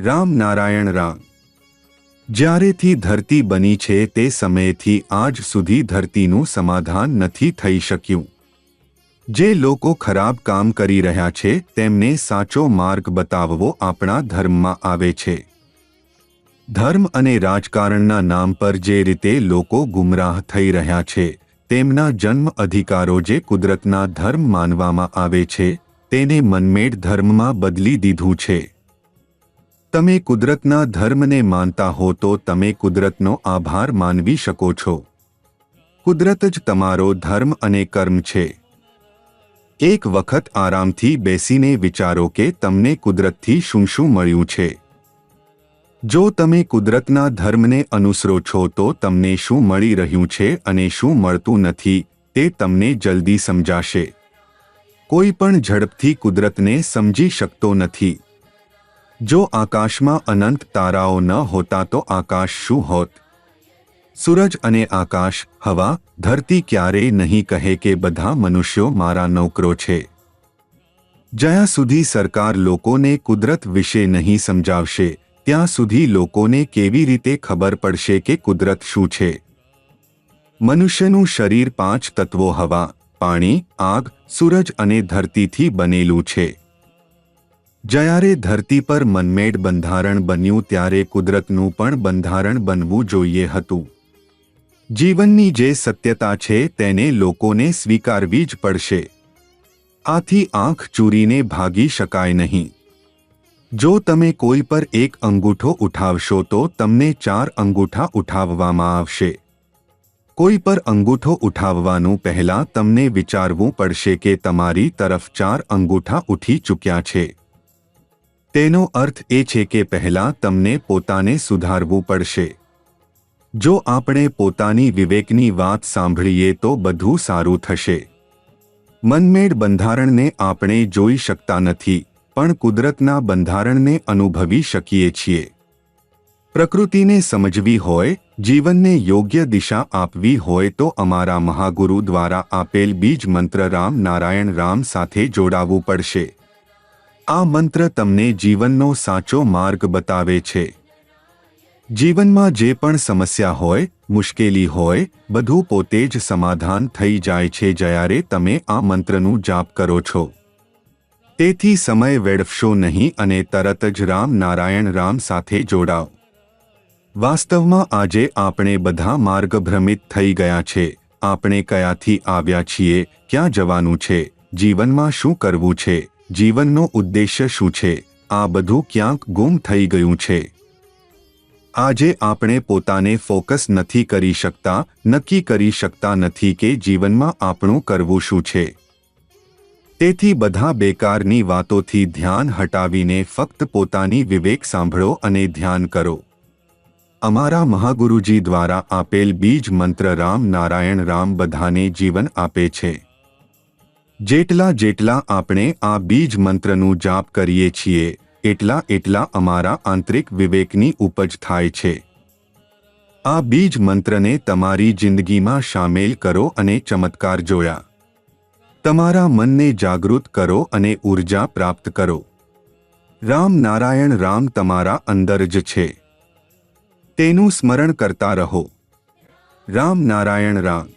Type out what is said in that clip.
રામ નારાયણ રામ। જ્યારેથી ધરતી બની છે તે સમયથી આજ સુધી ધરતીનું સમાધાન નથી થઈ શક્યું। જે લોકો ખરાબ કામ કરી રહ્યા છે તેમને સાચો માર્ગ બતાવવો આપણા ધર્મમાં આવે છે। ધર્મ અને રાજકારણના નામ પર જે રીતે લોકો ગુમરાહ થઈ રહ્યા છે તેમના જન્મ અધિકારો જે કુદરતના ધર્મ માનવામાં આવે છે તેને મનમેડ ધર્મમાં બદલી દીધું છે। તમે કુદરતના ધર્મને માનતા હો તો તમે કુદરતનો આભાર માનવી શકો છો। કુદરત જ તમારો ધર્મ અને કર્મ છે। એક વખત આરામથી બેસીને વિચારો કે તમને કુદરતથી શું શું મળ્યું છે। જો તમે કુદરતના ધર્મને અનુસરો છો તો તમને શું મળી રહ્યું છે અને શું મળતું નથી તે તમને જલ્દી સમજાશે। કોઈ પણ ઝડપથી કુદરતને સમજી શકતો નથી। જો આકાશમાં અનંત તારાઓ ન હોતા તો આકાશ શું હોત? સૂરજ અને આકાશ, હવા, ધરતી ક્યારેય નહીં કહે કે બધા મનુષ્યો મારા નોકરો છે। જ્યાં સુધી સરકાર લોકોને કુદરત વિશે નહીં સમજાવશે ત્યાં સુધી લોકોને કેવી રીતે ખબર પડશે કે કુદરત શું છે? મનુષ્યનું શરીર 5 તત્વો હવા, પાણી, આગ, સૂરજ અને ધરતીથી બનેલું છે। જ્યારે ધરતી પર મનમેડ બંધારણ બન્યું ત્યારે કુદરતનું પણ બંધારણ બનવું જોઈએ હતું। જીવનની જે સત્યતા છે તેને લોકોને સ્વીકારવી જ પડશે। આથી આંખ ચૂરીને ભાગી શકાય નહીં। જો તમે કોઈ પર એક અંગૂઠો ઉઠાવશો તો તમને 4 અંગૂઠા ઉઠાવવામાં આવશે। કોઈ પર અંગૂઠો ઉઠાવવાનું પહેલાં તમને વિચારવું પડશે કે તમારી તરફ 4 અંગૂઠા ઉઠી ચૂક્યા છે। તેનો અર્થ એ છે કે પહેલાં તમને પોતાને સુધારવું પડશે। જો આપણે પોતાની વિવેકની વાત સાંભળીએ તો બધું સારું થશે। મનમેડ બંધારણને આપણે જોઈ શકતા નથી પણ કુદરતના બંધારણને અનુભવી શકીએ છીએ। પ્રકૃતિને સમજવી હોય, જીવનને યોગ્ય દિશા આપવી હોય તો અમારા મહાગુરુ દ્વારા આપેલ બીજ મંત્ર રામ નારાયણ રામ સાથે જોડાવવું પડશે। આ મંત્ર તમને જીવનનો સાચો માર્ગ બતાવે છે। જીવનમાં જે પણ સમસ્યા હોય, મુશ્કેલી હોય, બધું પોતે જ સમાધાન થઈ જાય છે જ્યારે તમે આ મંત્રનું જાપ કરો છો। તેથી સમય વેડફશો નહીં અને તરત જ રામ નારાયણ રામ સાથે જોડાઓ। વાસ્તવમાં આજે આપણે બધા માર્ગભ્રમિત થઈ ગયા છે। આપણે કયાથી આવ્યા છીએ, ક્યાં જવાનું છે, જીવનમાં શું કરવું છે, જીવનનો ઉદ્દેશ્ય શું છે, આ બધું ક્યાંક ગુમ થઈ ગયું છે। આજે આપણે પોતાને ફોકસ નથી કરી શકતા, નક્કી કરી શકતા નથી કે જીવનમાં આપણું કરવું શું છે। તેથી બધા બેકારની વાતોથી ધ્યાન હટાવીને ફક્ત પોતાની વિવેક સાંભળો અને ધ્યાન કરો। અમારા મહાગુરુજી દ્વારા આપેલ બીજ મંત્ર રામ નારાયણ રામ બધાને જીવન આપે છે। જેટલા આપણે આ બીજ મંત્રનું જાપ કરીએ છીએ એટલા અમારા આંતરિક વિવેકની ઉપજ થાય છે। આ બીજ મંત્રને તમારી જિંદગીમાં શામેલ કરો અને ચમત્કાર જોયા। તમારા મનને જાગૃત કરો અને ઊર્જા પ્રાપ્ત કરો। રામ નારાયણ રામ તમારા અંદર જ છે। તેનું સ્મરણ કરતા રહો। રામ નારાયણ રામ।